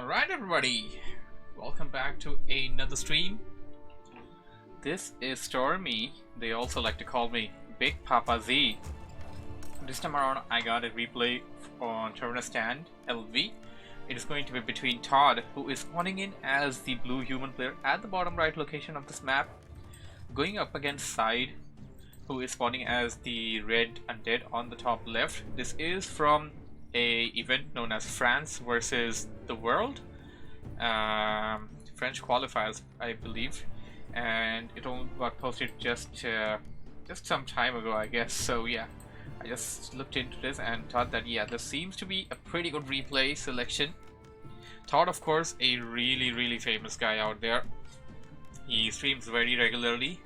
Alright everybody, welcome back to another stream. This is Stormy. They also like to call me Big Papa Z. This time around I got a replay on Terenas Stand LV. It is going to be between ToD, who is spawning in as the blue human player at the bottom right location of this map, going up against SyDe, who is spawning as the red Undead on the top left. This is from a event known as France versus the World, French qualifiers, I believe, and it only got posted just some time ago, I guess. So yeah, I just looked into this and thought that yeah, this seems to be a pretty good replay selection. ToD, of course, a really famous guy out there. He streams very regularly,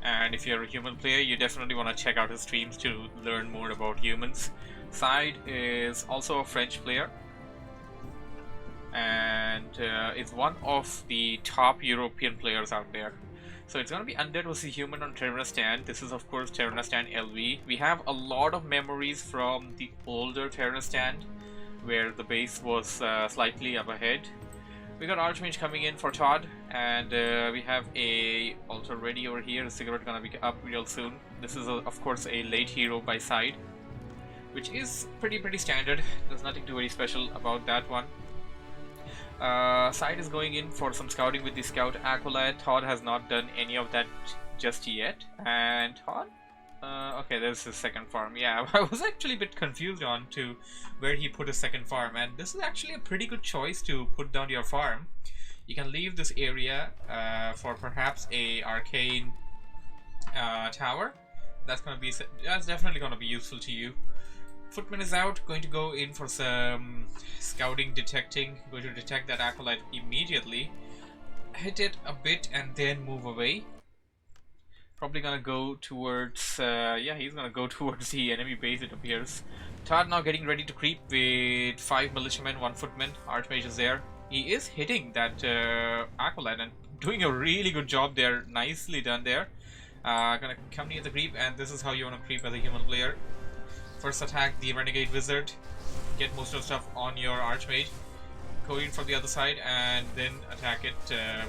and if you're a human player, you definitely want to check out his streams to learn more about humans. SyDe is also a French player and is one of the top European players out there. So it's gonna be Undead vs Human on Terenas Stand. This is of course Terenas Stand LV. We have a lot of memories from the older Terenas Stand, where the base was slightly up ahead. We got Archmage coming in for ToD, and we have a altar ready over here. The cigarette gonna be up real soon. This is of course a late hero by SyDe, which is pretty standard. There's nothing too very special about that one. SyDe is going in for some scouting with the Scout Acolyte. ToD has not done any of that just yet. And ToD? Okay, there's his second farm. Yeah, I was actually a bit confused on to where he put his second farm. And this is actually a pretty good choice to put down your farm. You can leave this area for perhaps a arcane tower. That's definitely gonna be useful to you. Footman is out, going to go in for some scouting, detecting, going to detect that Acolyte immediately, hit it a bit and then move away. Probably gonna go towards, yeah, he's gonna go towards the enemy base, it appears. ToD now getting ready to creep with 5 militiamen, 1 footman. Archmage is there. He is hitting that Acolyte and doing a really good job there, nicely done there. Gonna come near the creep, and this is how you wanna creep as a human player. First attack the Renegade Wizard, get most of the stuff on your Archmage, go in from the other side and then attack it.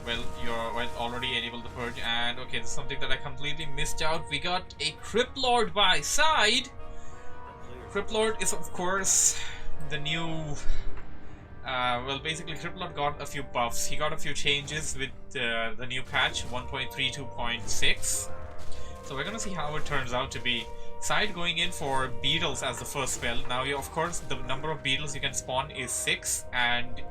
Well, you're already enabled the Purge, and okay, this is something that I completely missed out. We got a Crypt Lord by SyDe. Crypt Lord is of course the new, well basically Crypt Lord got a few buffs. He got a few changes with the new patch 1.32.6. So we're gonna see how it turns out to be. SyDe going in for beetles as the first spell. Now, of course, the number of beetles you can spawn is 6, and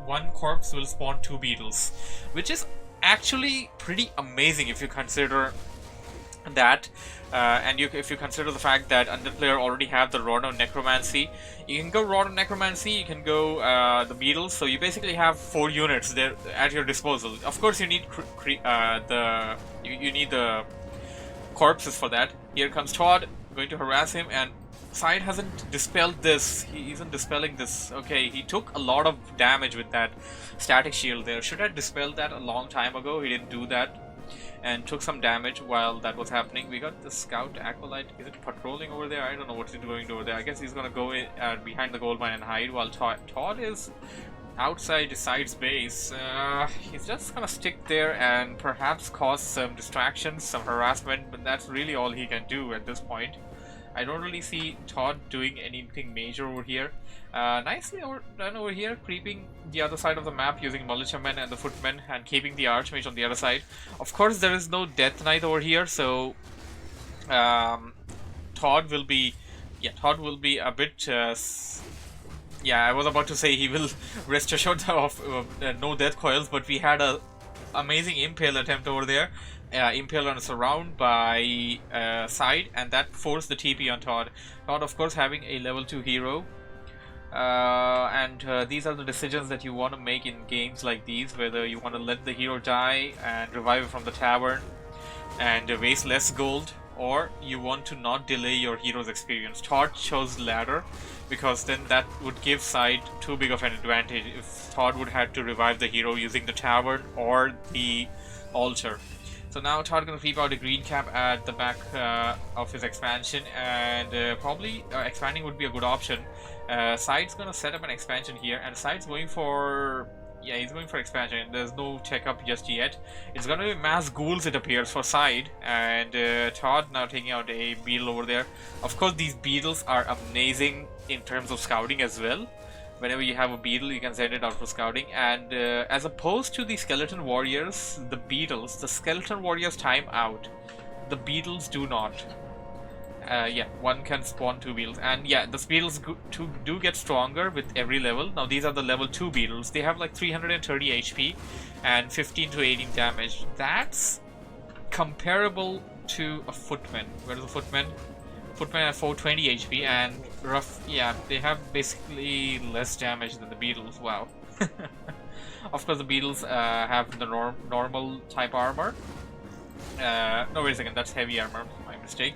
1 corpse will spawn 2 beetles, which is actually pretty amazing if you consider that. If you consider the fact that Undead player already have the Rod of Necromancy, you can go Rod of Necromancy, you can go the beetles, so you basically have 4 units there at your disposal. Of course, you need you need the corpses for that. Here comes ToD, going to harass him, and SyDe hasn't dispelled this. He isn't dispelling this. Okay, he took a lot of damage with that static shield there. Should have dispelled that a long time ago. He didn't do that and took some damage while that was happening. We got the Scout Acolyte. Is it patrolling over there? I don't know what he's doing over there. I guess he's gonna go in, behind the gold mine and hide, while ToD is outside SyDe's base. He's just gonna stick there and perhaps cause some distractions, some harassment, but that's really all he can do at this point. I don't really see ToD doing anything major over here. Nicely done over here, creeping the other side of the map using militiamen and the footmen and keeping the Archmage on the other side. Of course, there is no Death Knight over here, so ToD will be a bit yeah, I was about to say he will rest assured of no death coils, but we had a amazing impale attempt over there. Impale on a surround by SyDe, and that forced the TP on ToD. ToD, of course, having a level 2 hero. These are the decisions that you want to make in games like these, whether you want to let the hero die and revive it from the tavern and waste less gold, or you want to not delay your hero's experience. ToD chose ladder, because then that would give SyDe too big of an advantage if ToD would have to revive the hero using the tavern or the altar. So now ToD gonna creep out a green cap at the back of his expansion, and probably expanding would be a good option. SyDe's gonna set up an expansion here, and SyDe's going for... yeah, he's going for expansion. There's no checkup just yet. It's gonna be mass ghouls, it appears, for SyDe, and ToD now taking out a beetle over there. Of course, these beetles are amazing in terms of scouting as well. Whenever you have a beetle, you can send it out for scouting, and as opposed to the skeleton warriors, the skeleton warriors time out. The beetles do not. Yeah, one can spawn 2 beetles, and yeah, the beetles do get stronger with every level. Now these are the level 2 beetles. They have like 330 HP and 15 to 18 damage. That's comparable to a footman. Where's the footman? Footman have 420 HP and rough. Yeah, they have basically less damage than the beetles. Wow. Of course, the beetles have the normal type armor. No, wait a second. That's heavy armor. My mistake.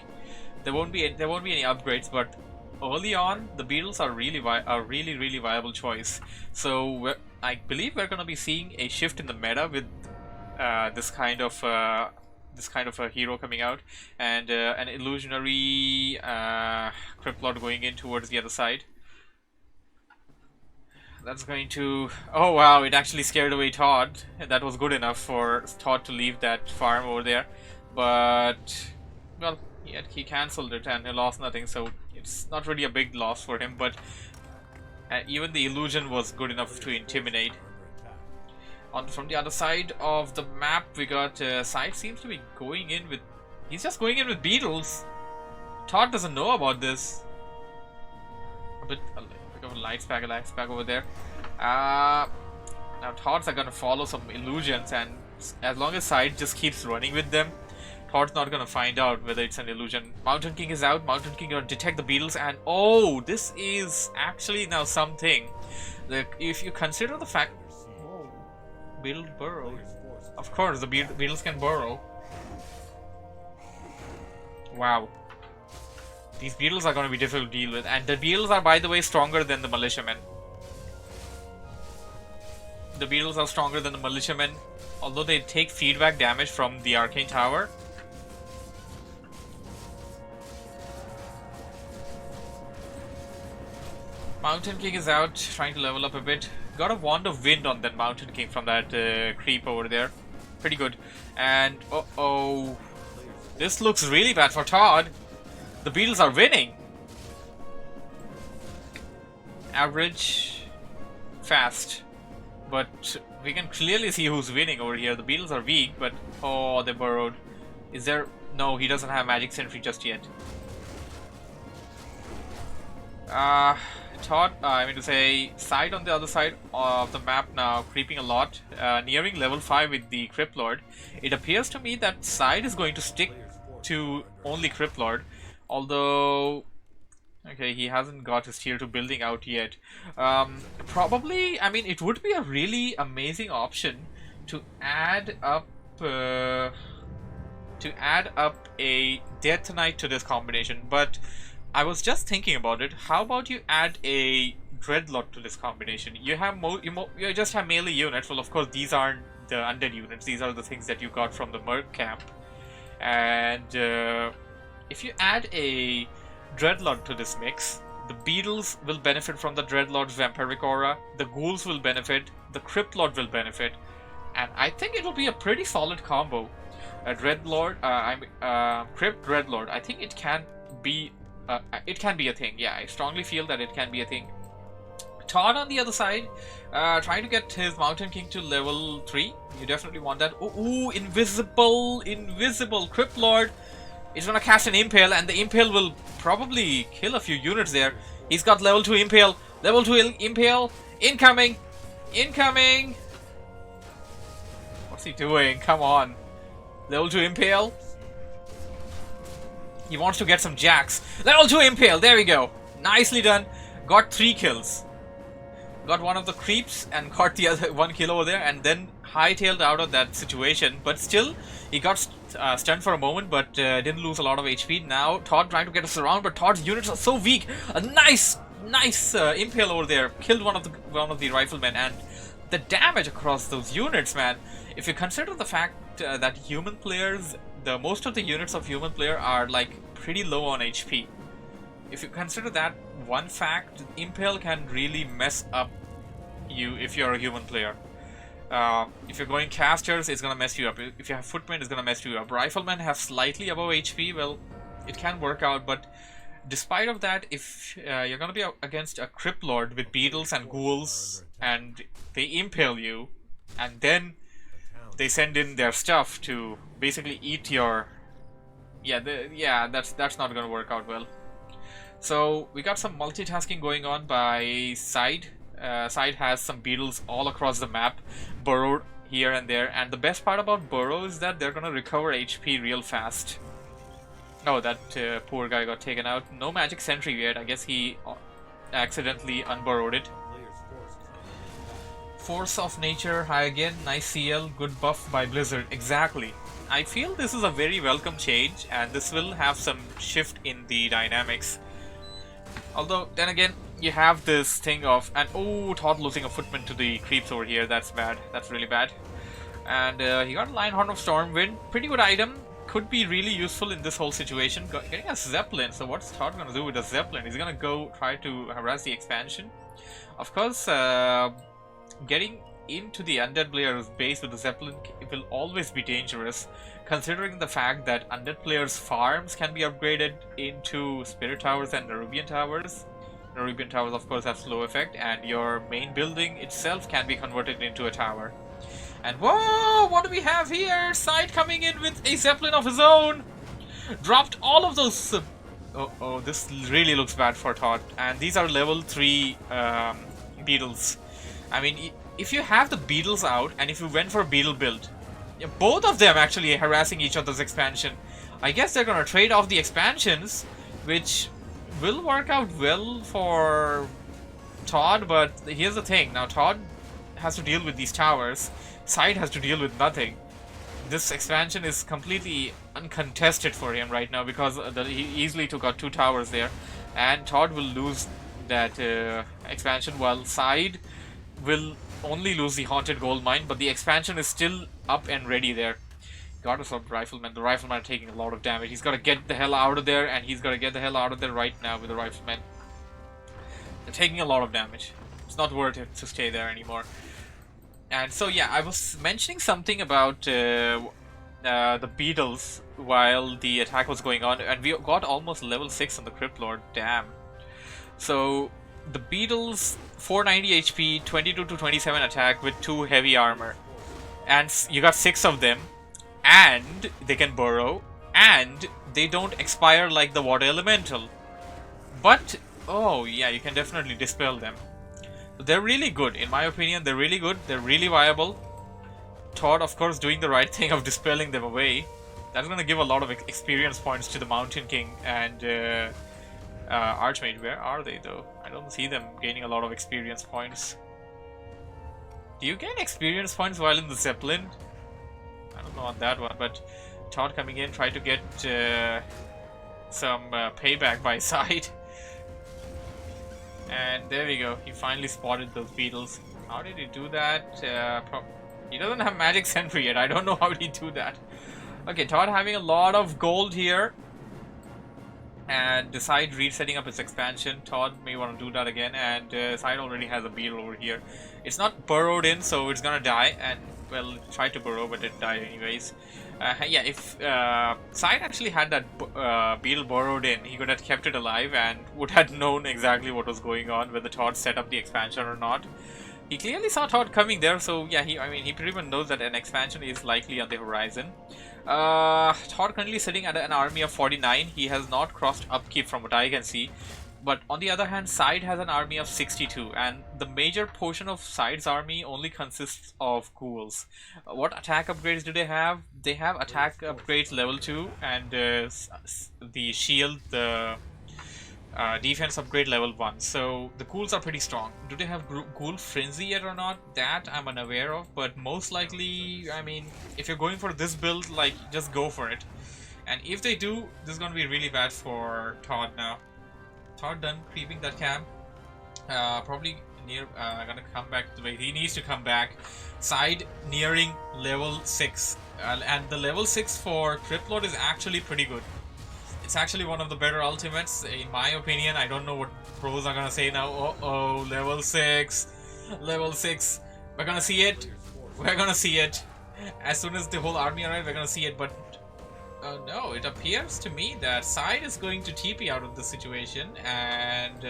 There won't be any upgrades, but early on, the beetles are really viable choice. So I believe we're gonna be seeing a shift in the meta with this kind of a hero coming out, and an illusionary Crypt Lord going in towards the other side. That's going to... oh wow, it actually scared away ToD. That was good enough for ToD to leave that farm over there, but well, yet he cancelled it and he lost nothing, so it's not really a big loss for him, but even the illusion was good enough to intimidate. From the other side of the map, we got SyDe seems to be going in with... he's just going in with beetles. ToD doesn't know about this. A bit of a light spag over there. Now ToDs are gonna follow some illusions, and as long as SyDe just keeps running with them, ToD's not gonna find out whether it's an illusion. Mountain King is out. Mountain King gonna detect the beetles, and oh, this is actually now something. Like, if you consider the fact... beetle burrow. Of course, the beetles can burrow. Wow. These beetles are going to be difficult to deal with. And the beetles are, by the way, stronger than the militiamen. The beetles are stronger than the militiamen. Although they take feedback damage from the arcane tower. Mountain King is out, trying to level up a bit. Got a wand of wind on that Mountain King from that creep over there. Pretty good. And uh-oh, this looks really bad for ToD. The beetles are winning. Average, fast, but we can clearly see who's winning over here. The beetles are weak, but oh, they burrowed. Is there... no, he doesn't have magic sentry just yet. ToD, I mean to say, SyDe on the other side of the map now, creeping a lot, nearing level 5 with the Crypt Lord. It appears to me that SyDe is going to stick to only Crypt Lord, although, okay, he hasn't got his tier 2 building out yet. Probably, I mean, it would be a really amazing option to add up a Death Knight to this combination, but I was just thinking about it. How about you add a Dreadlord to this combination? You have you just have melee units. Well, of course, these aren't the undead units. These are the things that you got from the Merc camp. And if you add a Dreadlord to this mix, the beetles will benefit from the Dreadlord's vampiric aura. The ghouls will benefit. The Crypt Lord will benefit. And I think it will be a pretty solid combo. A Dreadlord, Crypt Dreadlord. I think it can be. It can be a thing, yeah, I strongly feel that it can be a thing. ToD on the other side, trying to get his Mountain King to level 3. You definitely want that. Ooh, invisible Crypt Lord is gonna cast an Impale, and the Impale will probably kill a few units there. He's got level 2 Impale. Level 2 Impale. Incoming! What's he doing? Come on. Level 2 Impale. He wants to get some jacks. Level 2 Impale, there we go. Nicely done. Got 3 kills. Got one of the creeps and got the other 1 kill over there, and then hightailed out of that situation. But still, he got stunned for a moment, but didn't lose a lot of HP. Now ToD trying to get us around, but ToD's units are so weak. A nice Impale over there. Killed one of the riflemen, and the damage across those units, man. If you consider the fact that human players, most of the units of human player are like pretty low on HP. if you consider that one fact, Impale can really mess up you if you're a human player. If you're going casters, it's gonna mess you up. If you have footprint, it's gonna mess you up. Riflemen have slightly above HP. Well, it can work out, but despite of that, if you're gonna be against a Crypt Lord with beetles and ghouls, and they impale you, and then they send in their stuff to basically eat your... that's not gonna work out well. So we got some multitasking going on by SyDe. SyDe has some beetles all across the map, burrowed here and there, and the best part about burrow is that they're gonna recover HP real fast. Oh, that poor guy got taken out. No magic sentry yet. I guess he accidentally unburrowed it. Force of Nature, hi again. Nice CL, good buff by Blizzard. Exactly. I feel this is a very welcome change, and this will have some shift in the dynamics. Although, then again, you have this thing of... And oh, ToD losing a footman to the creeps over here. That's bad. That's really bad. And he got a Lionheart of Stormwind. Pretty good item. Could be really useful in this whole situation. Getting a Zeppelin. So what's ToD going to do with a Zeppelin? He's going to go try to harass the expansion. Of course, getting into the Undead player's base with the Zeppelin will always be dangerous, considering the fact that Undead players' farms can be upgraded into Spirit Towers and Nerubian Towers. Nerubian Towers, of course, have slow effect, and your main building itself can be converted into a tower. And whoa, what do we have here? SyDe coming in with a Zeppelin of his own! Dropped all of those... oh, this really looks bad for ToD. And these are level 3 beetles. I mean, if you have the beetles out, and if you went for a beetle build, both of them actually harassing each other's expansion, I guess they're gonna trade off the expansions, which will work out well for ToD, but here's the thing. Now ToD has to deal with these towers, SyDe has to deal with nothing. This expansion is completely uncontested for him right now, because he easily took out 2 towers there, and ToD will lose that expansion, while SyDe will only lose the Haunted Gold Mine, but the expansion is still up and ready there. Got us up Rifleman. The Rifleman are taking a lot of damage. He's got to get the hell out of there, and he's got to get the hell out of there right now with the Rifleman. They're taking a lot of damage. It's not worth it to stay there anymore. And so yeah, I was mentioning something about the beetles while the attack was going on, and we got almost level 6 on the Crypt Lord. Damn. So the beetles, 490 HP, 22 to 27 attack with 2 heavy armor, and you got 6 of them, and they can burrow, and they don't expire like the water elemental. But oh yeah, you can definitely dispel them. They're really good, in my opinion. They're really good. They're really viable. ToD, of course, doing the right thing of dispelling them away. That's gonna give a lot of experience points to the Mountain King and Archmage. Where are they though? I don't see them gaining a lot of experience points. Do you gain experience points while in the Zeppelin? I don't know on that one, but ToD coming in, try to get some payback by SyDe. And there we go, he finally spotted those beetles. How did he do that? He doesn't have magic sentry yet. I don't know how he do that. Okay, ToD having a lot of gold here, and SyDe resetting up its expansion. ToD may want to do that again, and SyDe already has a beetle over here. It's not burrowed in, so it's gonna die, and well, it tried to burrow, but it died anyways. Yeah, if SyDe actually had that beetle burrowed in, he could have kept it alive and would have known exactly what was going on, whether ToD set up the expansion or not. He clearly saw ToD coming there, so yeah, he pretty much knows that an expansion is likely on the horizon. ToD currently sitting at an army of 49. He has not crossed upkeep from what I can see. But on the other hand, SyDe has an army of 62, and the major portion of SyDe's army only consists of ghouls. What attack upgrades do they have? They have attack upgrades level 2, and the shield, the defense upgrade level 1. So the ghouls are pretty strong. Do they have ghoul frenzy yet or not? That I'm unaware of, but most likely, I mean, if you're going for this build, like, just go for it. And if they do, this is going to be really bad for ToD now. ToD done creeping that camp. Probably near, gonna come back the way he needs to come back. SyDe nearing level 6. And the level 6 for Crypt Lord is actually pretty good. It's actually one of the better ultimates, in my opinion. I don't know what pros are gonna say now. Uh-oh, level 6. Level 6. We're gonna see it. We're gonna see it. As soon as the whole army arrives, we're gonna see it, but... no, it appears to me that SyDe is going to TP out of the situation and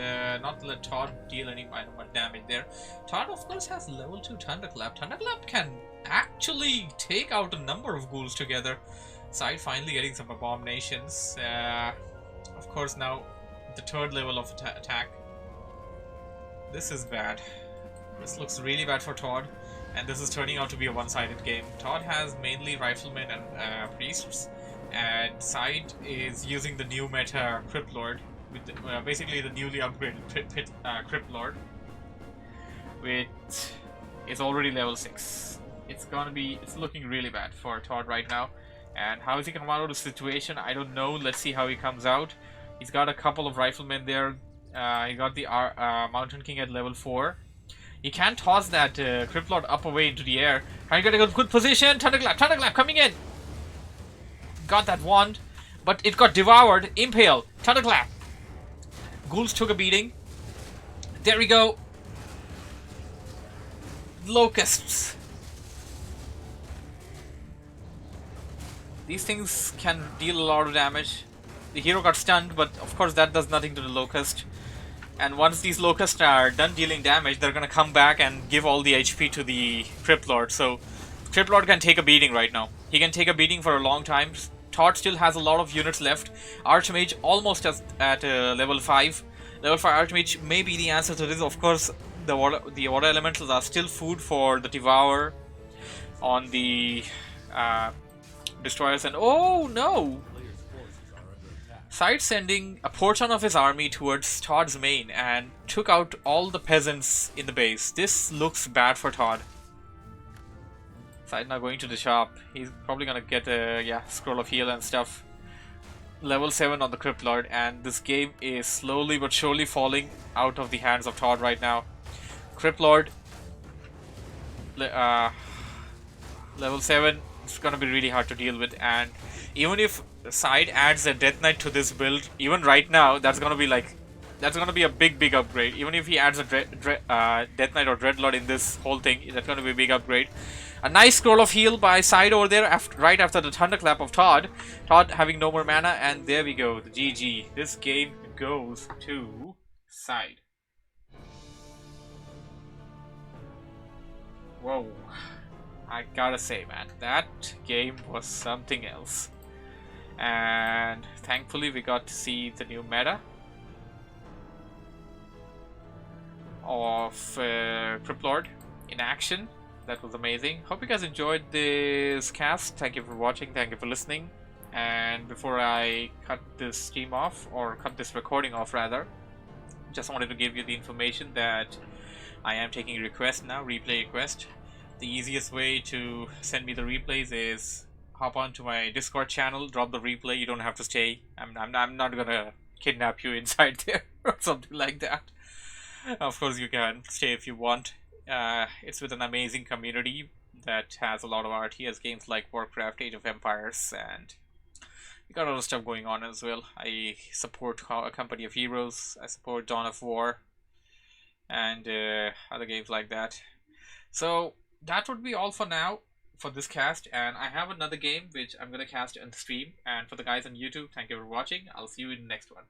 not let ToD deal any more damage there. ToD, of course, has level 2 Thunderclap. Thunderclap can actually take out a number of ghouls together. SyDe finally getting some abominations. Of course, now the 3rd level of attack. This is bad. This looks really bad for ToD, and this is turning out to be a one-sided game. ToD has mainly riflemen and priests, and SyDe is using the new meta Crypt Lord, with basically the newly upgraded Crypt Lord, which is already level 6. It's looking really bad for ToD right now. And how is he coming out of the situation? I don't know. Let's see how he comes out. He's got a couple of riflemen there. He got the Mountain King at level 4. He can toss that Crypt Lord up away into the air. Trying to get a good position. Thunderclap, Thunderclap coming in. Got that wand, but it got devoured. Impale, Thunderclap. Ghouls took a beating. There we go. Locusts. These things can deal a lot of damage. The hero got stunned, but of course that does nothing to the Locust. And once these Locusts are done dealing damage, they're gonna come back and give all the HP to the Crypt Lord. So Crypt Lord can take a beating right now. He can take a beating for a long time. ToD still has a lot of units left. Archmage almost at level 5. Level 5 Archmage may be the answer to this. Of course, the water elementals are still food for the Devourer on the destroyers, and oh no! SyDe sending a portion of his army towards ToD's main and took out all the peasants in the base. This looks bad for ToD. SyDe now going to the shop. He's probably gonna get a scroll of heal and stuff. Level 7 on the Crypt Lord, and this game is slowly but surely falling out of the hands of ToD right now. Crypt Lord, level 7. It's gonna be really hard to deal with, and even if SyDe adds a Death Knight to this build, even right now, that's gonna be a big upgrade. Even if he adds a Death Knight or Dreadlord in this whole thing, that's gonna be a big upgrade. A nice scroll of heal by SyDe over there, right after the Thunderclap of ToD. ToD having no more mana, and there we go, the GG. This game goes to SyDe. Whoa. I gotta say, man, that game was something else. And thankfully we got to see the new meta of Crypt Lord in action. That was amazing. Hope you guys enjoyed this cast. Thank you for watching, thank you for listening. And before I cut this stream off, or cut this recording off rather, just wanted to give you the information that I am taking requests now, replay request. The easiest way to send me the replays is hop onto my Discord channel, drop the replay. You don't have to stay. I'm not gonna kidnap you inside there or something like that. Of course, you can stay if you want. It's with an amazing community that has a lot of RTS games like WarCraft, Age of Empires, and we got other stuff going on as well. I support A Company of Heroes. I support Dawn of War, and other games like that. So that would be all for now for this cast, and I have another game which I'm gonna cast on stream. And for the guys on YouTube, thank you for watching. I'll see you in the next one.